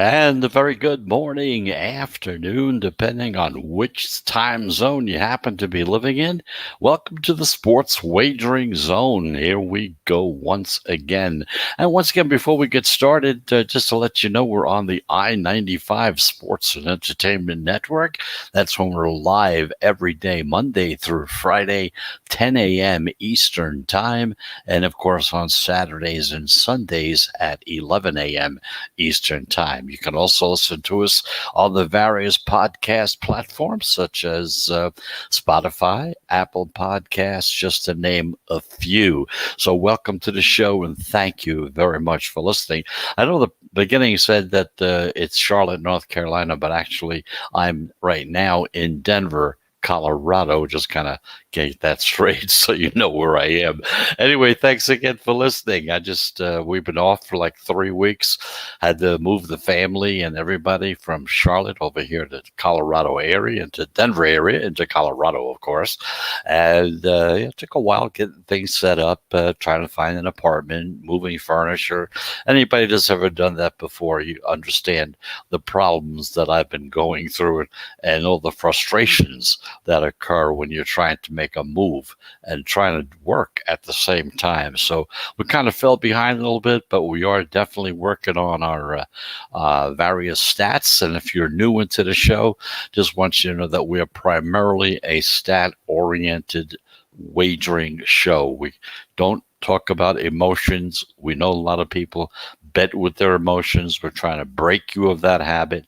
And a very good morning, afternoon, depending on which time zone you happen to be living in. Welcome to the Sports Wagering Zone. Here we go once again. And once again, before we get started, just to let you know, we're on the I-95 Sports and Entertainment Network. That's when we're live every day, Monday through Friday, 10 a.m. Eastern Time. And of course, on Saturdays and Sundays at 11 a.m. Eastern Time. You can also listen to us on the various podcast platforms such as Spotify, Apple Podcasts, just to name a few. So welcome to the show and thank you very much for listening. I know the beginning said that it's Charlotte, North Carolina, but actually I'm right now in Denver, Colorado. Just kind of get that straight so you know where I am. Anyway, thanks again for listening. We've been off for like 3 weeks. Had to move the family and everybody from Charlotte over here to Colorado area, into Denver area, into Colorado, of course. And it took a while getting things set up, trying to find an apartment, moving furniture. Anybody that's ever done that before, you understand the problems that I've been going through and all the frustrations that occur when you're trying to make a move and trying to work at the same time. So we kind of fell behind a little bit, but we are definitely working on our various stats. And if you're new into the show, just want you to know that we are primarily a stat-oriented wagering show. We don't talk about emotions. We know a lot of people bet with their emotions. We're trying to break you of that habit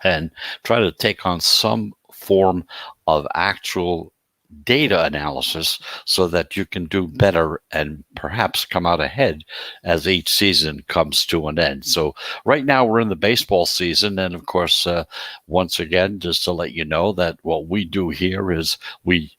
and try to take on some form of actual data analysis so that you can do better and perhaps come out ahead as each season comes to an end. So right now we're in the baseball season. And of course, once again, just to let you know that what we do here is we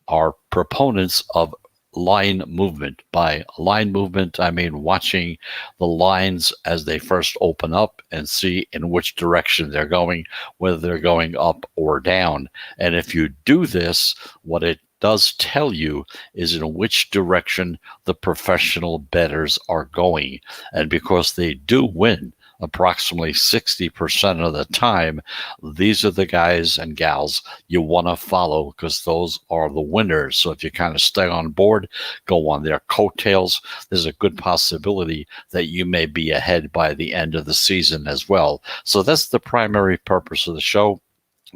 are proponents of line movement. By line movement, I mean watching the lines as they first open up and see in which direction they're going, whether they're going up or down. And if you do this, what it does tell you is in which direction the professional bettors are going. And because they do win approximately 60% of the time, these are the guys and gals you want to follow because those are the winners. So if you kind of stay on board, go on their coattails, there's a good possibility that you may be ahead by the end of the season as well. So that's the primary purpose of the show.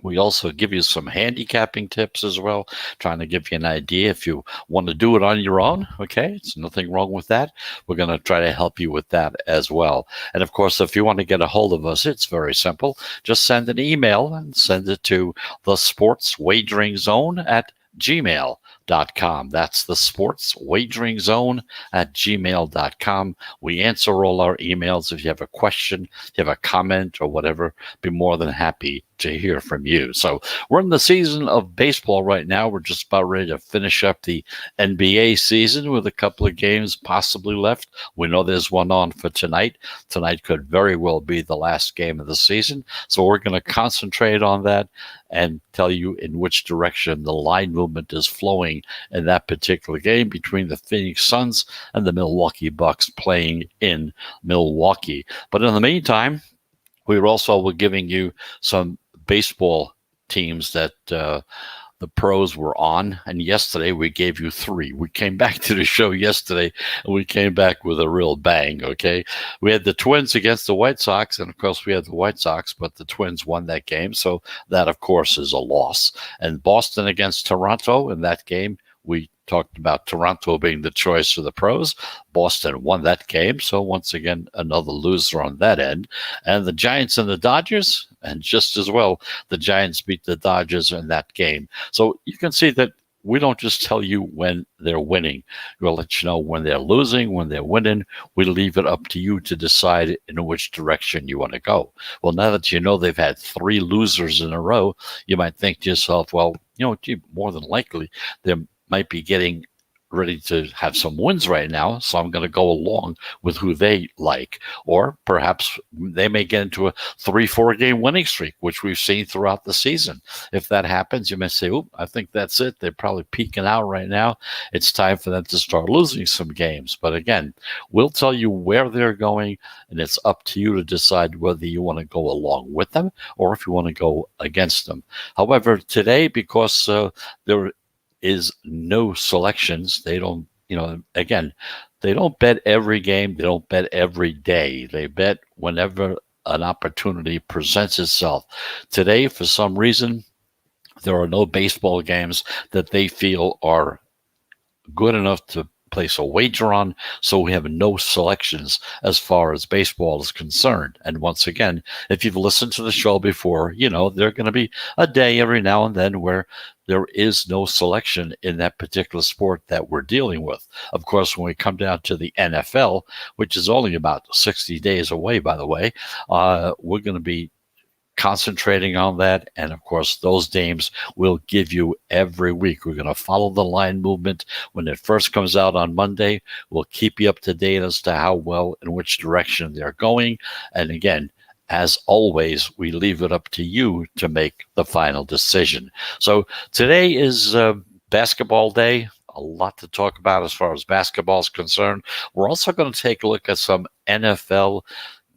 We also give you some handicapping tips as well, trying to give you an idea if you want to do it on your own. Okay, it's nothing wrong with that. We're going to try to help you with that as well. And of course, if you want to get a hold of us, it's very simple. Just send an email and send it to the Sports Wagering Zone at gmail.com. That's the Sports Wagering Zone at gmail.com. We answer all our emails. If you have a question, if you have a comment or whatever, be more than happy to hear from you. So we're in the season of baseball right now. We're just about ready to finish up the NBA season with a couple of games possibly left. We know there's one on for tonight. Tonight could very well be the last game of the season. So we're going to concentrate on that and tell you in which direction the line movement is flowing in that particular game between the Phoenix Suns and the Milwaukee Bucks playing in Milwaukee. But in the meantime, we also were giving you some baseball teams that the pros were on. And yesterday we gave you 3. We came back to the show yesterday and we came back with a real bang, okay? We had the Twins against the White Sox, and of course we had the White Sox, but the Twins won that game. So that, of course, is a loss. And Boston against Toronto in that game, we talked about Toronto being the choice of the pros. Boston won that game. So once again, another loser on that end. And the Giants and the Dodgers, and just as well, the Giants beat the Dodgers in that game. So you can see that we don't just tell you when they're winning. We'll let you know when they're losing, when they're winning. We leave it up to you to decide in which direction you want to go. Well, now that you know they've had 3 losers in a row, you might think to yourself, well, gee, more than likely, they're might be getting ready to have some wins right now, so I'm going to go along with who they like. Or perhaps they may get into a 3-4 game winning streak, which we've seen throughout the season. If that happens, you may say, "Oh, I think that's it. They're probably peaking out right now. It's time for them to start losing some games." But again, we'll tell you where they're going, and it's up to you to decide whether you want to go along with them or if you want to go against them. However, today, because there is no selections. They don't, again, they don't bet every game. They don't bet every day. They bet whenever an opportunity presents itself. Today, for some reason, there are no baseball games that they feel are good enough to place a wager on, so we have no selections as far as baseball is concerned. And once again, if you've listened to the show before, there are going to be a day every now and then where there is no selection in that particular sport that we're dealing with. Of course, when we come down to the NFL, which is only about 60 days away, by the way, we're going to be concentrating on that. And of course, those games we'll give you every week. We're going to follow the line movement when it first comes out on Monday. We'll keep you up to date as to how well and which direction they're going. And again, as always, we leave it up to you to make the final decision. So today is basketball day. A lot to talk about as far as basketball is concerned. We're also going to take a look at some NFL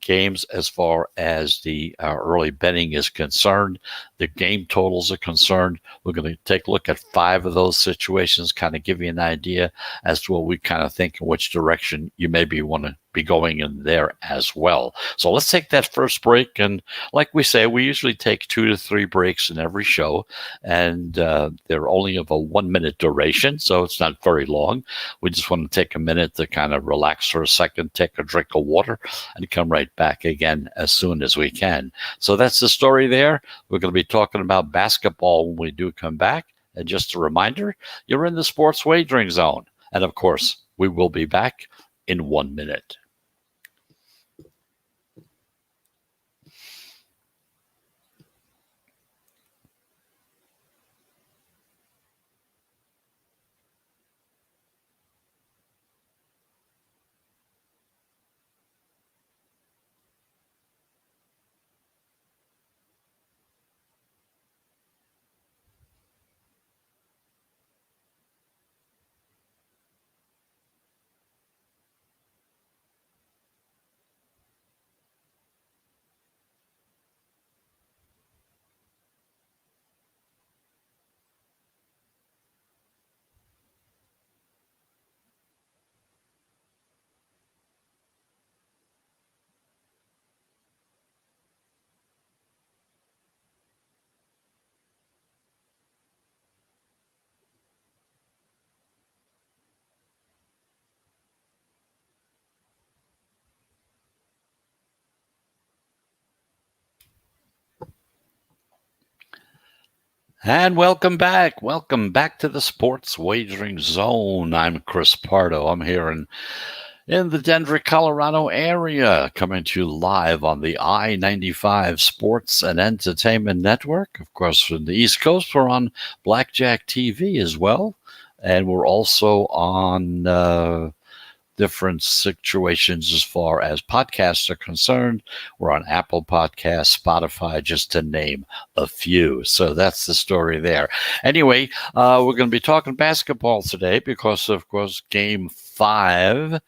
games as far as the early betting is concerned. The game totals are concerned. We're going to take a look at 5 of those situations, kind of give you an idea as to what we kind of think and which direction you maybe want to be going in there as well. So let's take that first break. And like we say, we usually take 2 to 3 breaks in every show, and they're only of a 1-minute duration, so it's not very long. We just want to take a minute to kind of relax for a second, take a drink of water, and come right back again as soon as we can. So that's the story there. We're going to be talking about basketball when we do come back. And just a reminder, you're in the sports wagering zone. And of course, we will be back in 1 minute. And welcome back. Welcome back to the Sports Wagering Zone. I'm Chris Pardo. I'm here in the Denver, Colorado area, coming to you live on the I-95 Sports and Entertainment Network. Of course, from the East Coast, we're on Blackjack TV as well. And we're also on different situations as far as podcasts are concerned. We're on Apple Podcasts, Spotify, just to name a few. So that's the story there. Anyway, we're going to be talking basketball today because, of course, Game 5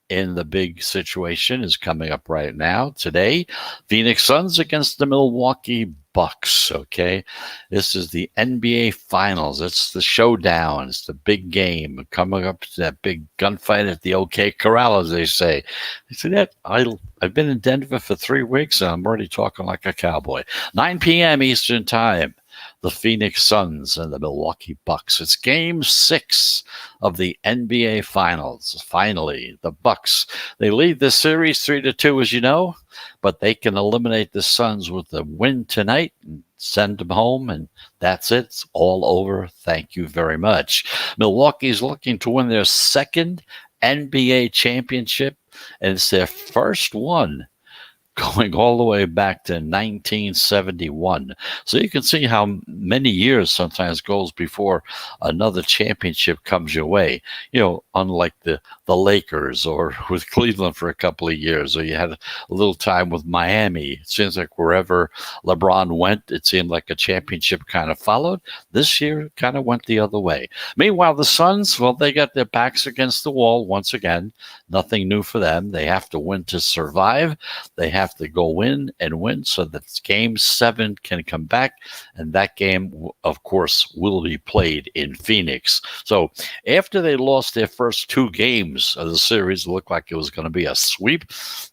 in the big situation is coming up right now. Today, Phoenix Suns against the Milwaukee Bucks, okay? This is the NBA Finals. It's the showdown. It's the big game coming up to that big gunfight at the OK Corral, as they say. You see that? I've been in Denver for 3 weeks, and I'm already talking like a cowboy. 9 p.m. Eastern Time. The Phoenix Suns and the Milwaukee Bucks. It's Game 6 of the NBA Finals. Finally, the Bucks. They lead the series 3-2, as you know, but they can eliminate the Suns with a win tonight and send them home, and that's it. It's all over. Thank you very much. Milwaukee's looking to win their second NBA championship, and it's their first one going all the way back to 1971. So you can see how many years sometimes goes before another championship comes your way. Unlike the Lakers or with Cleveland for a couple of years, or you had a little time with Miami. It seems like wherever LeBron went, it seemed like a championship kind of followed. This year kind of went the other way. Meanwhile, the Suns, well, they got their backs against the wall once again. Nothing new for them. They have to win to survive. They have to go in and win so that game 7 can come back. And that game, of course, will be played in Phoenix. So after they lost their first 2 games of the series, it looked like it was going to be a sweep.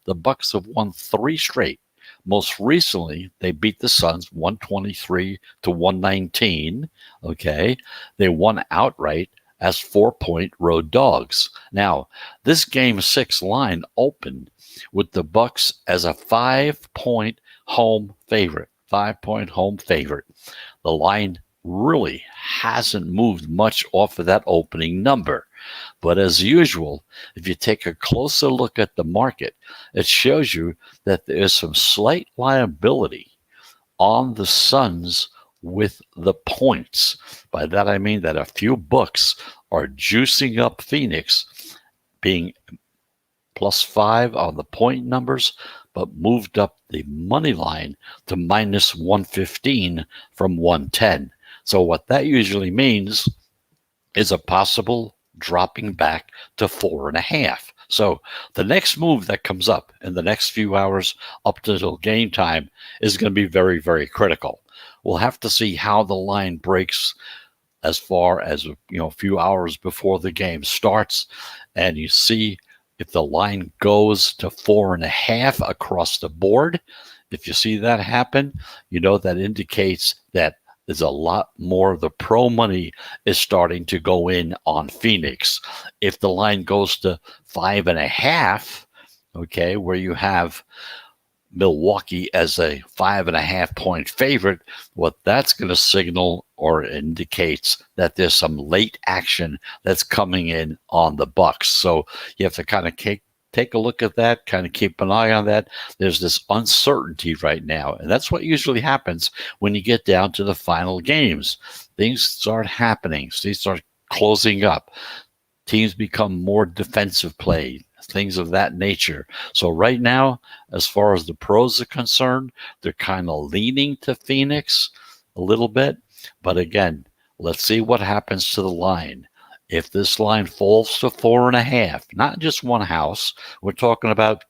The Bucks have won 3 straight. Most recently, they beat the Suns 123-119. Okay. They won outright as 4-point road dogs. Now, this game 6 line opened with the Bucks as a 5-point home favorite. 5-point home favorite. The line really hasn't moved much off of that opening number. But as usual, if you take a closer look at the market, it shows you that there is some slight liability on the Suns with the points. By that I mean that a few books are juicing up Phoenix, being +5 on the point numbers, but moved up the money line to -115 from 110. So what that usually means is a possible dropping back to 4.5. So the next move that comes up in the next few hours up until game time is going to be very, very critical. We'll have to see how the line breaks as far as a few hours before the game starts, and you see if the line goes to 4.5 across the board. If you see that happen, that indicates that there's a lot more of the pro money is starting to go in on Phoenix. If the line goes to 5.5, okay, where you have Milwaukee as a 5.5-point favorite, what that's going to signal or indicates that there's some late action that's coming in on the Bucks. So you have to kind of take a look at that, kind of keep an eye on that. There's this uncertainty right now, and that's what usually happens when you get down to the final games. Things start happening. Things start closing up. Teams become more defensive play, things of that nature. So right now, as far as the pros are concerned, they're kind of leaning to Phoenix a little bit. But again, let's see what happens to the line. If this line falls to 4.5, not just one house, we're talking about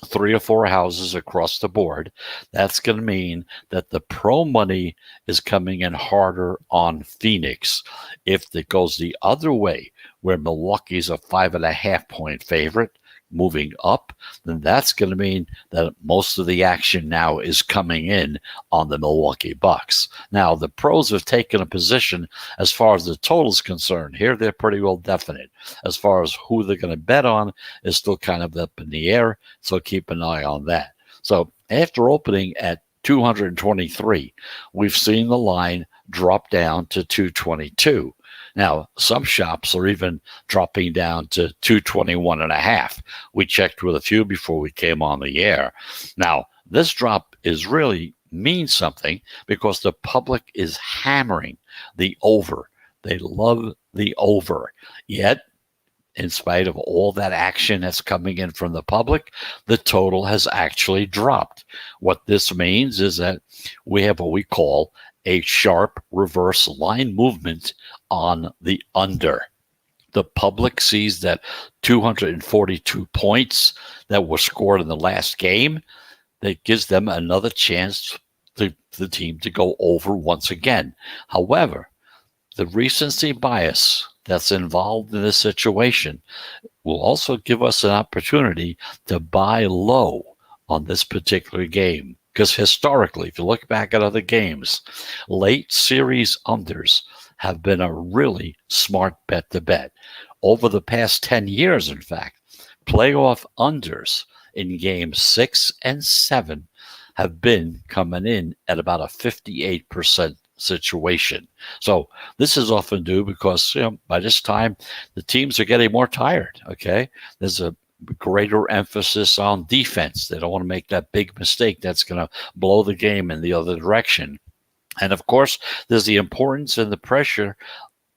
3 or 4 houses across the board, that's going to mean that the pro money is coming in harder on Phoenix. If it goes the other way, where Milwaukee's a 5.5-point favorite, moving up, then that's going to mean that most of the action now is coming in on the Milwaukee Bucks. Now, the pros have taken a position as far as the total is concerned. Here, they're pretty well definite. As far as who they're going to bet on is still kind of up in the air, so keep an eye on that. So after opening at 223, we've seen the line drop down to 222. Now, some shops are even dropping down to 221.5. We checked with a few before we came on the air. Now, this drop is really means something because the public is hammering the over. They love the over. Yet, in spite of all that action that's coming in from the public, the total has actually dropped. What this means is that we have what we call a sharp reverse line movement on the under. The public sees that 242 points that were scored in the last game, that gives them another chance to the team to go over once again. However, the recency bias that's involved in this situation will also give us an opportunity to buy low on this particular game. Because historically, if you look back at other games, late series unders have been a really smart bet to bet. Over the past 10 years, in fact, playoff unders in games 6 and 7 have been coming in at about a 58% situation. So this is often due because by this time the teams are getting more tired. Okay, there's a greater emphasis on defense. They don't want to make that big mistake that's going to blow the game in the other direction. And of course, there's the importance and the pressure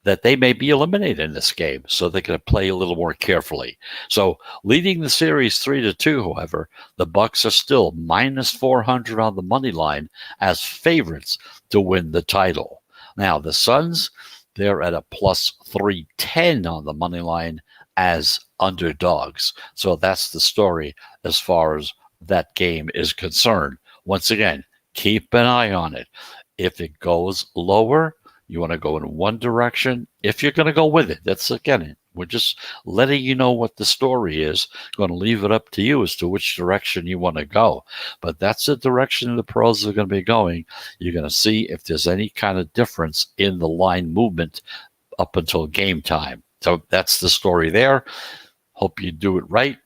that they may be eliminated in this game, so they're going to play a little more carefully. So, leading the series 3-2, however, the Bucks are still minus 400 on the money line as favorites to win the title. Now, the Suns, they're at a plus 310 on the money line as underdogs. So that's the story as far as that game is concerned. Once again, keep an eye on it. If it goes lower, you want to go in one direction. If you're going to go with it, that's again, we're just letting you know what the story is. Going to leave it up to you as to which direction you want to go. But that's the direction the pros are going to be going. You're going to see if there's any kind of difference in the line movement up until game time. So that's the story there. Hope you do it right.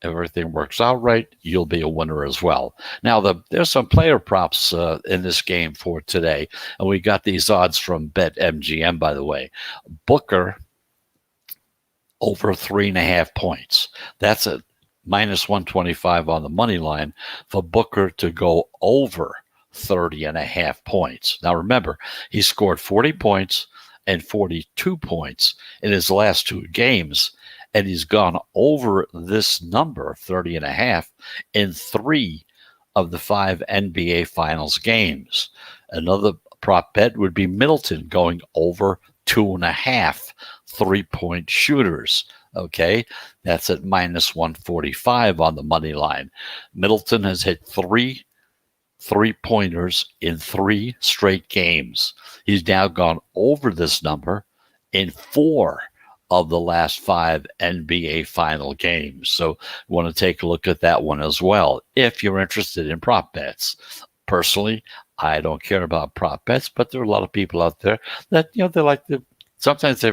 Everything works out right, you'll be a winner as well. Now, there's some player props in this game for today, and we got these odds from BetMGM, by the way. Booker over 3.5 points. That's at minus 125 on the money line for Booker to go over 30.5 points. Now, remember, he scored 40 points and 42 points in his last two games. And he's gone over this number, 30.5, in 3 of the 5 NBA Finals games. Another prop bet would be Middleton going over 2.5 3-point shooters. Okay, that's at minus 145 on the money line. Middleton has hit 3 3-pointers in 3 straight games. He's now gone over this number in 4 of the last 5 NBA final games. So you want to take a look at that one as well if you're interested in prop bets. Personally, I don't care about prop bets, but there are a lot of people out there that, they like to, sometimes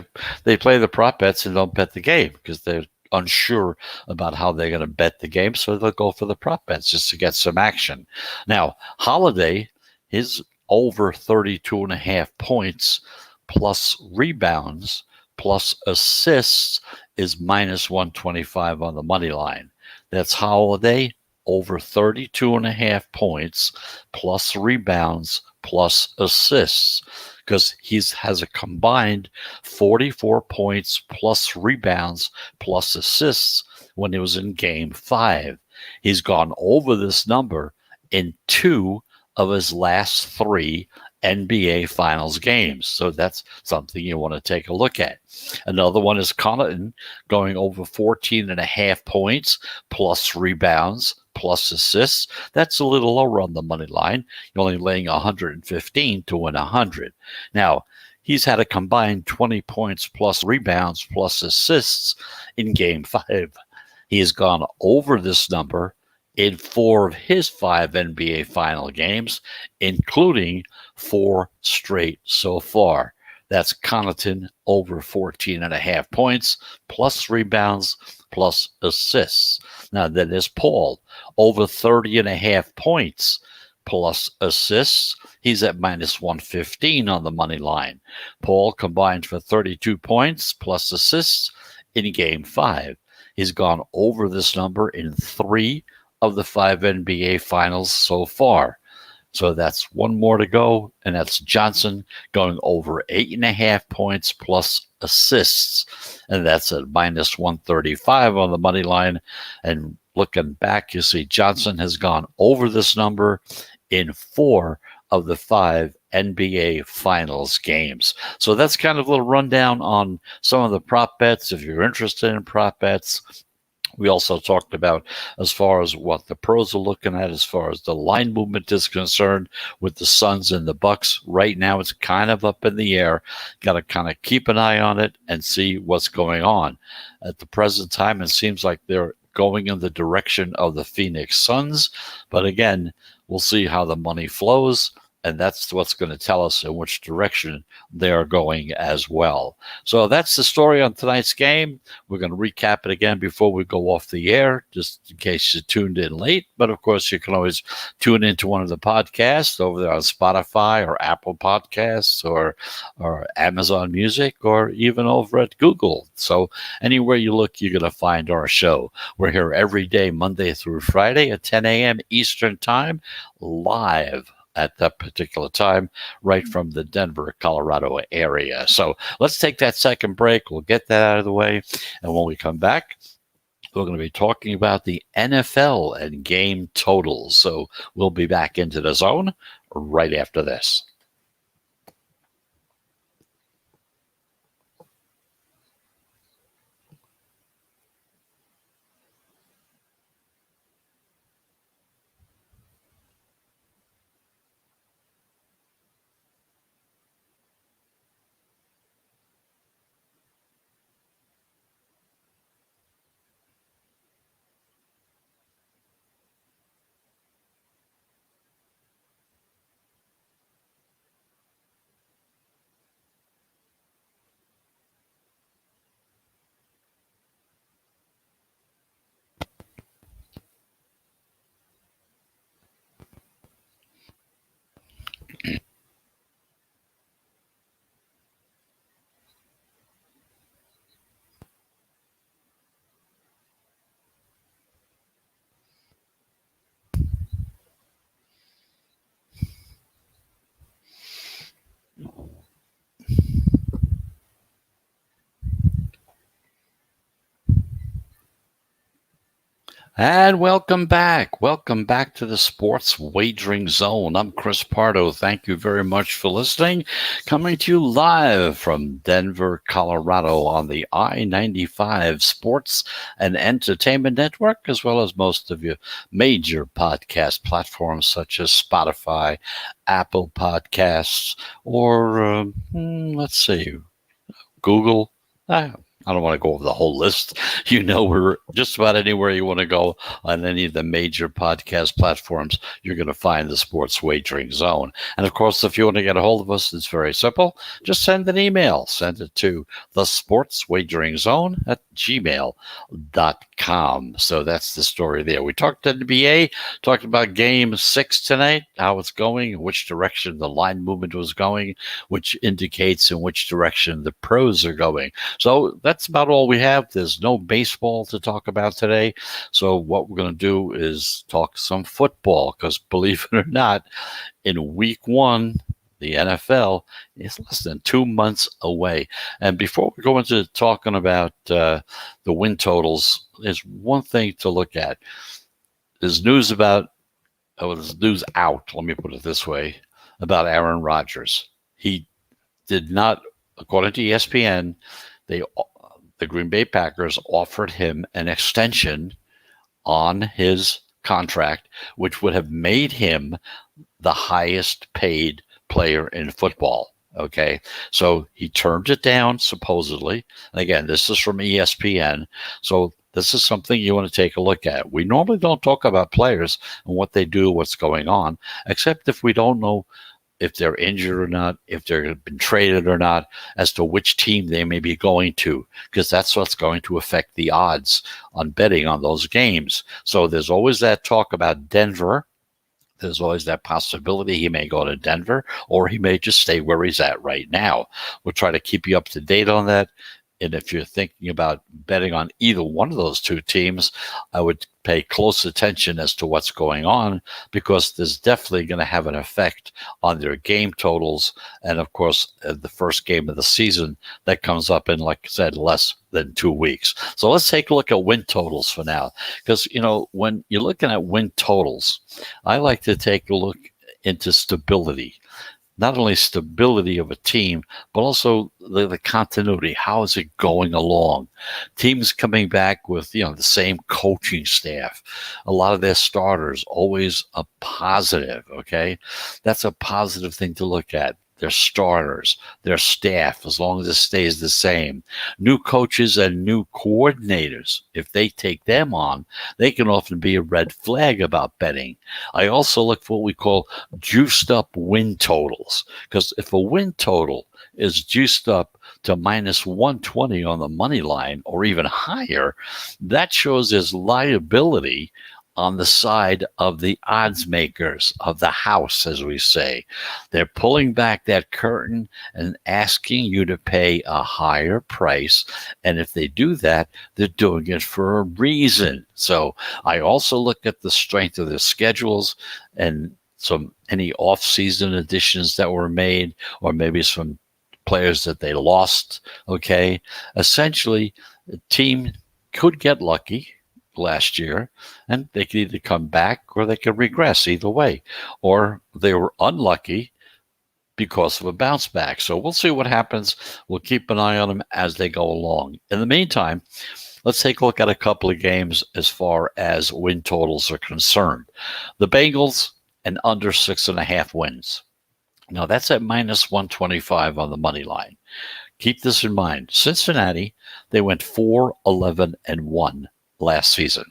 they play the prop bets and don't bet the game because they're unsure about how they're going to bet the game, so they'll go for the prop bets just to get some action. Now, Holiday is over 32.5 points plus rebounds plus assists is minus 125 on the money line. That's Holiday over 32.5 points plus rebounds plus assists, because he has a combined 44 points plus rebounds plus assists when he was in game 5. He's gone over this number in 2 of his last 3 NBA Finals games. So that's something you want to take a look at. Another one is Connaughton going over 14.5 points plus rebounds plus assists. That's a little lower on the money line. You're only laying 115 to win 100. Now, he's had a combined 20 points plus rebounds plus assists in game 5. He has gone over this number in 4 of his 5 NBA final games, including 4 straight so far. That's Connaughton over 14.5 points, plus rebounds, plus assists. Now, then there's Paul, over 30.5 points, plus assists. He's at minus 115 on the money line. Paul combined for 32 points, plus assists in game 5. He's gone over this number in 3 of the 5 NBA Finals so far. So that's one more to go, and that's Johnson going over 8.5 points plus assists, and that's at minus 135 on the money line. And looking back, you see Johnson has gone over this number in 4 of the 5 NBA Finals games. So that's kind of a little rundown on some of the prop bets. If you're interested in prop bets, we also talked about as far as what the pros are looking at as far as the line movement is concerned with the Suns and the Bucks. Right now, it's kind of up in the air. Got to kind of keep an eye on it and see what's going on. At the present time, it seems like they're going in the direction of the Phoenix Suns. But again, we'll see how the money flows and that's what's going to tell us in which direction they're going as well. So that's the story on tonight's game. We're going to recap it again before we go off the air, just in case you tuned in late. But of course, you can always tune into one of the podcasts over there on Spotify or Apple Podcasts or Amazon Music or even over at Google. So anywhere you look, you're going to find our show. We're here every day, Monday through Friday at 10 a.m. Eastern Time, live at that particular time, right from the Denver, Colorado area. So let's take that second break. We'll get that out of the way. And when we come back, we're going to be talking about the NFL and game totals. So we'll be back into the zone right after this. And welcome back. Welcome back to the Sports Wagering Zone. I'm Chris Pardo. Thank you very much for listening. Coming to you live from Denver, Colorado on the I-95 Sports and Entertainment Network, as well as most of your major podcast platforms such as Spotify, Apple Podcasts, or let's see, Google. I don't want to go over the whole list. You know, we're just about anywhere you want to go on any of the major podcast platforms, you're going to find the Sports Wagering Zone. And of course, if you want to get a hold of us, it's very simple. Just send an email. Send it to the Sports Wagering Zone at gmail.com. So that's the story there. We talked NBA, talked about game 6 tonight, how it's going, which direction the line movement was going, which indicates in which direction the pros are going. So that's about all we have. There's no baseball to talk about today. So what we're going to do is talk some football, because believe it or not, in week 1, the NFL is less than 2 months away. And before we go into talking about the win totals, there's one thing to look at. There's news out, let me put it this way, about Aaron Rodgers. He did not, according to ESPN, the Green Bay Packers offered him an extension on his contract, which would have made him the highest paid player in football. Okay, so he turned it down, supposedly. And again, this is from ESPN. So this is something you want to take a look at. We normally don't talk about players and what they do, what's going on, except if we don't know if they're injured or not, if they've been traded or not, as to which team they may be going to, because that's what's going to affect the odds on betting on those games. So there's always that talk about Denver. There's always that possibility he may go to Denver, or he may just stay where he's at right now. We'll try to keep you up to date on that. And if you're thinking about betting on either one of those two teams, I would pay close attention as to what's going on, because there's definitely going to have an effect on their game totals. And of course, the first game of the season that comes up in, like I said, less than 2 weeks. So let's take a look at win totals for now, because, you know, when you're looking at win totals, I like to take a look into stability. Not only stability of a team, but also the continuity. How is it going along? Teams coming back with, you know, the same coaching staff. A lot of their starters, always a positive, okay? That's a positive thing to look at. their starters, their staff, as long as it stays the same. New coaches and new coordinators, if they take them on, they can often be a red flag about betting. I also look for what we call juiced up win totals, because if a win total is juiced up to minus 120 on the money line or even higher, that shows there's liability on the side of the odds makers of the house, as we say. They're pulling back that curtain and asking you to pay a higher price. And if they do that, they're doing it for a reason. So I also look at the strength of their schedules and any off-season additions that were made, or maybe some players that they lost. Okay. Essentially, the team could get lucky last year, and they could either come back or they could regress either way, or they were unlucky because of a bounce back. So we'll see what happens. We'll keep an eye on them as they go along. In the meantime, let's take a look at a couple of games as far as win totals are concerned. The Bengals and under 6.5 wins. Now that's at minus 125 on the money line. Keep this in mind. Cincinnati, they went 4-11-1 last season.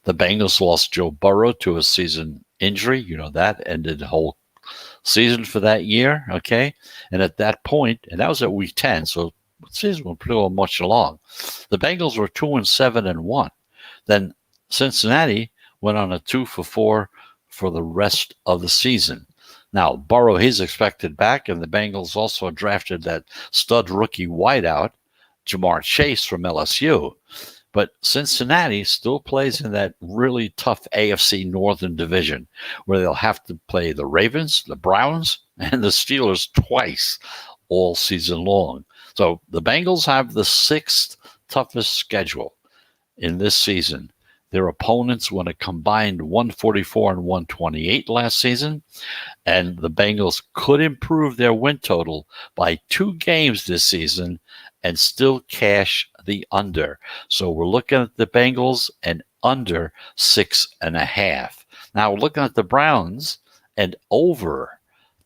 The Bengals lost Joe Burrow to a season injury. You know, that ended the whole season for that year. Okay. And at that point, and that was at week 10, so the season was pretty much along. The Bengals were 2-7-1. Then Cincinnati went on a 2-4 for the rest of the season. Now, Burrow, he's expected back, and the Bengals also drafted that stud rookie wideout, Jamar Chase from LSU. But Cincinnati still plays in that really tough AFC Northern Division, where they'll have to play the Ravens, the Browns, and the Steelers twice all season long. So the Bengals have the 6th toughest schedule in this season. Their opponents went a combined 144 and 128 last season, and the Bengals could improve their win total by 2 games this season and still cash the under. So we're looking at the Bengals and under 6.5. Now we're looking at the Browns and over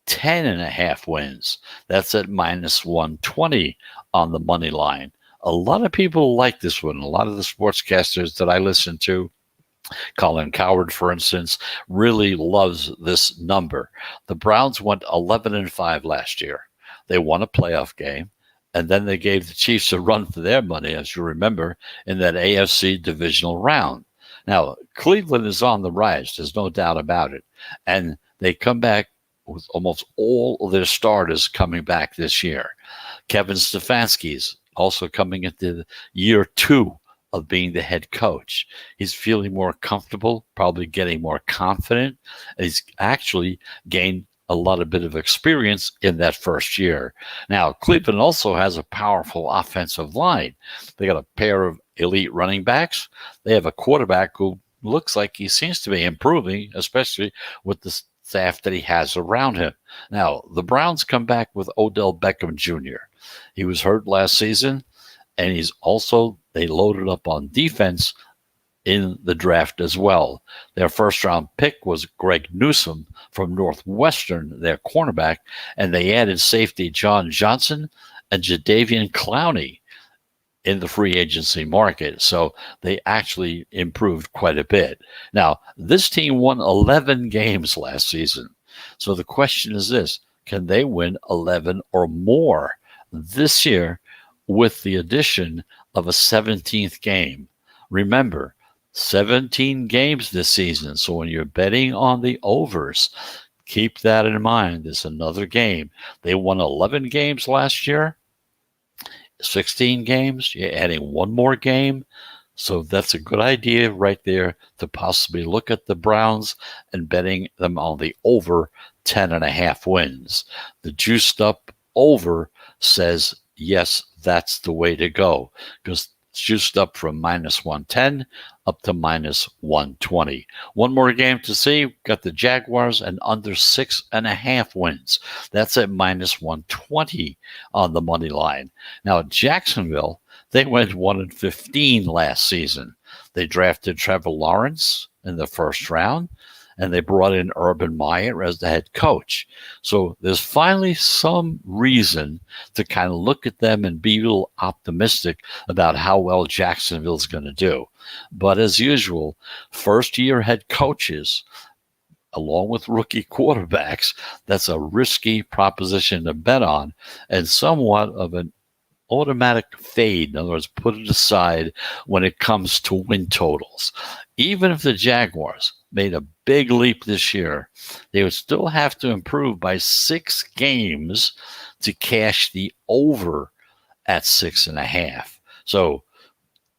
10.5 wins. That's at minus 120 on the money line. A lot of people like this one. A lot of the sportscasters that I listen to, Colin Cowherd, for instance, really loves this number. The Browns went 11-5 last year. They won a playoff game, and then they gave the Chiefs a run for their money, as you remember, in that AFC divisional round. Now, Cleveland is on the rise. There's no doubt about it. And they come back with almost all of their starters coming back this year. Kevin Stefanski's also coming into year 2 of being the head coach. He's feeling more comfortable, probably getting more confident. He's actually gained a lot of bit of experience in that first year. Now, Cleveland also has a powerful offensive line. They got a pair of elite running backs. They have a quarterback who looks like he seems to be improving, especially with the staff that he has around him. Now, the Browns come back with Odell Beckham Jr. He was hurt last season, and they loaded up on defense in the draft as well. Their first-round pick was Greg Newsome from Northwestern, their cornerback, and they added safety John Johnson and Jadeveon Clowney in the free agency market. So they actually improved quite a bit. Now, this team won 11 games last season. So the question is this: can they win 11 or more this year with the addition of a 17th game? Remember, 17 games this season. So when you're betting on the overs, keep that in mind. There's another game. They won 11 games last year, 16 games. You're adding one more game. So that's a good idea right there to possibly look at the Browns and betting them on the over 10.5 wins. The juiced up over says, yes, that's the way to go, because it's juiced up from minus 110 up to minus 120. One more game to see. Got the Jaguars and under 6.5 wins. That's at minus 120 on the money line. Now, Jacksonville, they went 1-15 last season. They drafted Trevor Lawrence in the first round, and they brought in Urban Meyer as the head coach. So there's finally some reason to kind of look at them and be a little optimistic about how well Jacksonville's going to do. But as usual, first-year head coaches, along with rookie quarterbacks, that's a risky proposition to bet on and somewhat of an automatic fade. In other words, put it aside when it comes to win totals. Even if the Jaguars made a big leap this year, they would still have to improve by 6 games to cash the over at 6.5. So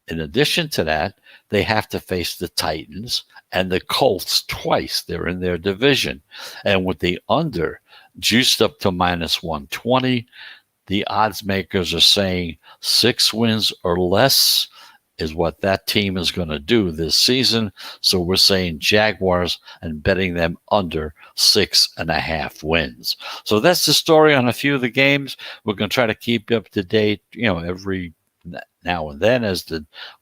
in addition to that, they have to face the Titans and the Colts twice. They're in their division. And with the under juiced up to minus 120, the odds makers are saying 6 wins or less is what that team is going to do this season. So we're saying Jaguars and betting them under 6.5 wins. So that's the story on a few of the games. We're going to try to keep you up to date, every now and then as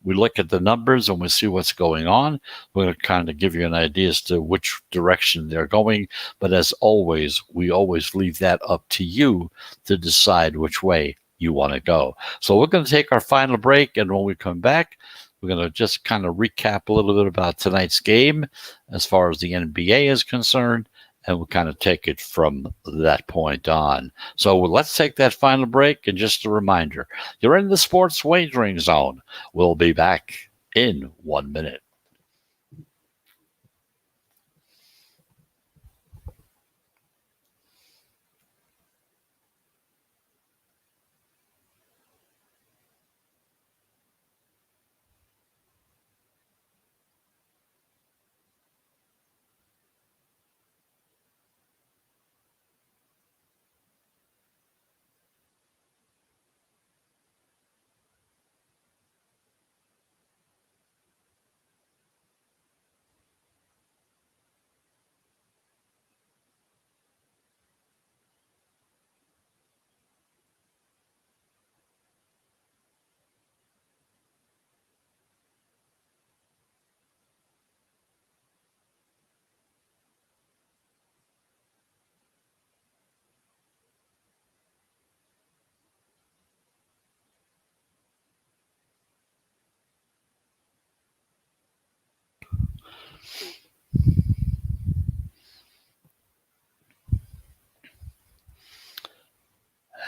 we look at the numbers and we see what's going on. We're going to kind of give you an idea as to which direction they're going. But as always, we always leave that up to you to decide which way you want to go. So we're going to take our final break, and when we come back, we're going to just kind of recap a little bit about tonight's game as far as the NBA is concerned, and we'll kind of take it from that point on. So let's take that final break, and just a reminder, you're in the Sports Wagering Zone. We'll be back in 1 minute.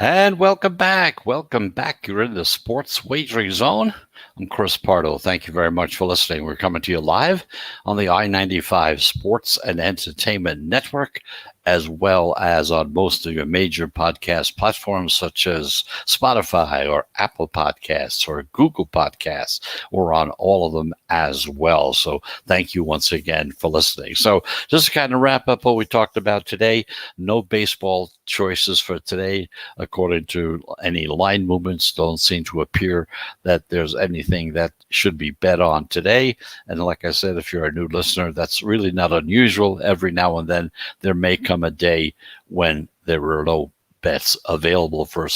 And welcome back. Welcome back. You're in the Sports Wagering Zone. I'm Chris Pardo. Thank you very much for listening. We're coming to you live on the I-95 Sports and Entertainment Network, as well as on most of your major podcast platforms such as Spotify or Apple Podcasts or Google Podcasts. We're on all of them as well. So thank you once again for listening. So just to kind of wrap up what we talked about today, no baseball choices for today. According to any line movements, don't seem to appear that there's anything that should be bet on today. And like I said, if you're a new listener, that's really not unusual. Every now and then there may come a day when there are no bets available for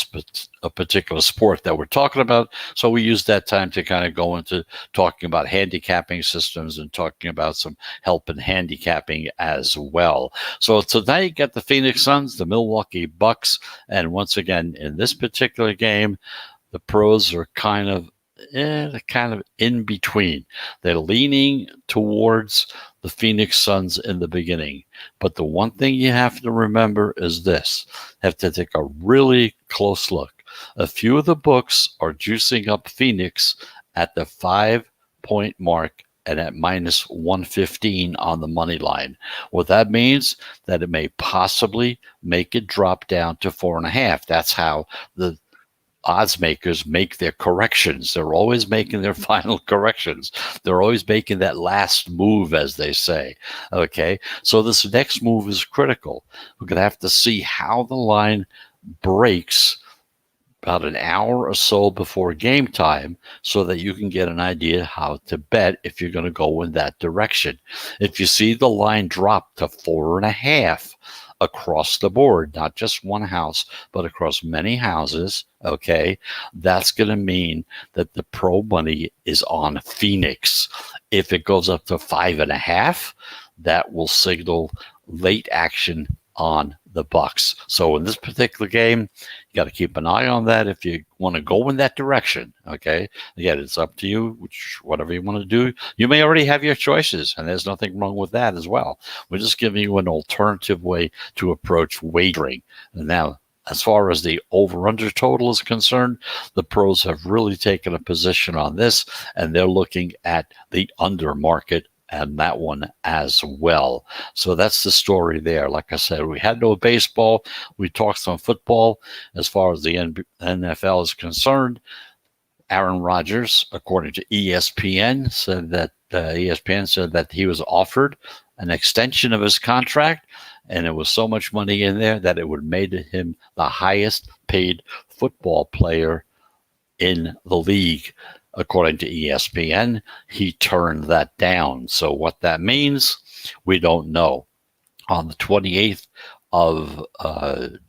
a particular sport that we're talking about. So we use that time to kind of go into talking about handicapping systems and talking about some help in handicapping as well. So tonight you got the Phoenix Suns, the Milwaukee Bucks, and once again in this particular game, the pros are kind of in between. They're leaning towards the Phoenix Suns in the beginning. But the one thing you have to remember is this. You have to take a really close look. A few of the books are juicing up Phoenix at the 5-point mark and at minus 115 on the money line. What that means that it may possibly make it drop down to 4.5. That's how the odds makers make their corrections. They're always making their final corrections. They're always making that last move, as they say. Okay, so this next move is critical. We're going to have to see how the line breaks about an hour or so before game time so that you can get an idea how to bet if you're going to go in that direction. If you see the line drop to 4.5 across the board, not just one house, but across many houses, okay, that's going to mean that the pro money is on Phoenix. If it goes up to 5.5, that will signal late action on the Bucks. So in this particular game, you got to keep an eye on that if you want to go in that direction. Okay, again, it's up to you, whatever you want to do. You may already have your choices, and there's nothing wrong with that as well. We're just giving you an alternative way to approach wagering. And now, as far as the over-under total is concerned, the pros have really taken a position on this, and they're looking at the under market and that one as well. So that's the story there. Like I said, we had no baseball. We talked some football. As far as the NFL is concerned, Aaron Rodgers, according to ESPN, said that he was offered an extension of his contract, and there was so much money in there that it would made him the highest paid football player in the league. According to ESPN, he turned that down. So what that means, we don't know. On the 28th of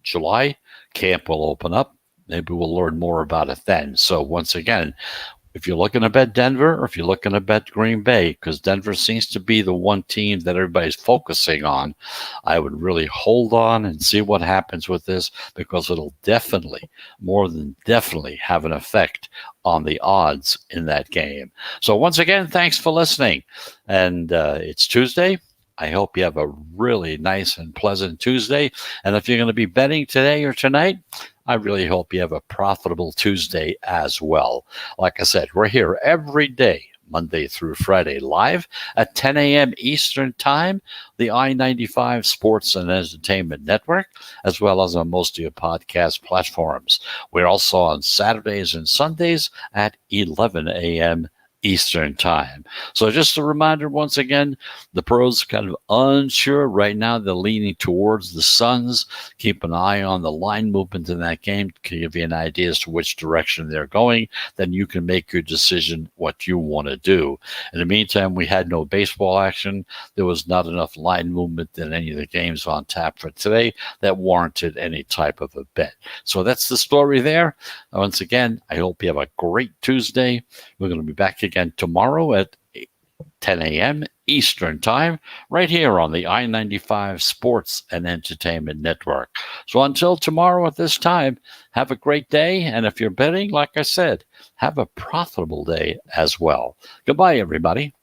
July, camp will open up. Maybe we'll learn more about it then. So once again, if you're looking to bet Denver or if you're looking to bet Green Bay, because Denver seems to be the one team that everybody's focusing on, I would really hold on and see what happens with this, because it'll definitely, more than definitely, have an effect on the odds in that game. So once again, thanks for listening. And it's Tuesday. I hope you have a really nice and pleasant Tuesday. And if you're going to be betting today or tonight, I really hope you have a profitable Tuesday as well. Like I said, we're here every day, Monday through Friday, live at 10 a.m. Eastern Time, the I-95 Sports and Entertainment Network, as well as on most of your podcast platforms. We're also on Saturdays and Sundays at 11 a.m. Eastern Time. So just a reminder, once again, the pros kind of unsure right now. They're leaning towards the Suns. Keep an eye on the line movement in that game to give you an idea as to which direction they're going. Then you can make your decision what you want to do. In the meantime, we had no baseball action. There was not enough line movement in any of the games on tap for today that warranted any type of a bet. So that's the story there. Once again, I hope you have a great Tuesday. We're going to be back again tomorrow at 10 a.m. Eastern Time, right here on the I-95 Sports and Entertainment Network. So until tomorrow at this time, have a great day. And if you're betting, like I said, have a profitable day as well. Goodbye, everybody.